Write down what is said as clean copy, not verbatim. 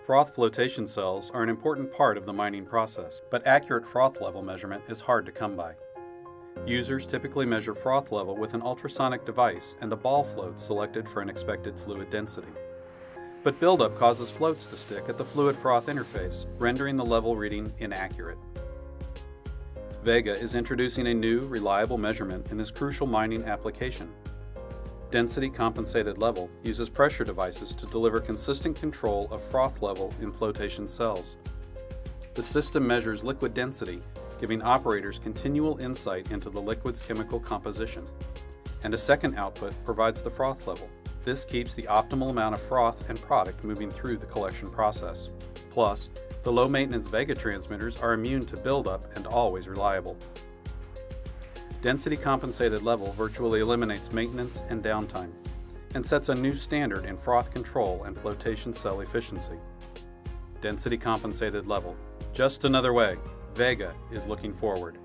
Froth flotation cells are an important part of the mining process, but accurate froth level measurement is hard to come by. Users typically measure froth level with an ultrasonic device and a ball float selected for an expected fluid density. But buildup causes floats to stick at the fluid-froth interface, rendering the level reading inaccurate. Vega is introducing a new, reliable measurement in this crucial mining application. Density compensated level uses pressure devices to deliver consistent control of froth level in flotation cells. The system measures liquid density, giving operators continual insight into the liquid's chemical composition. And a second output provides the froth level. This keeps the optimal amount of froth and product moving through the collection process. Plus, the low-maintenance Vega transmitters are immune to buildup and always reliable. Density compensated level virtually eliminates maintenance and downtime, and sets a new standard in froth control and flotation cell efficiency. Density compensated level. Just another way Vega is looking forward.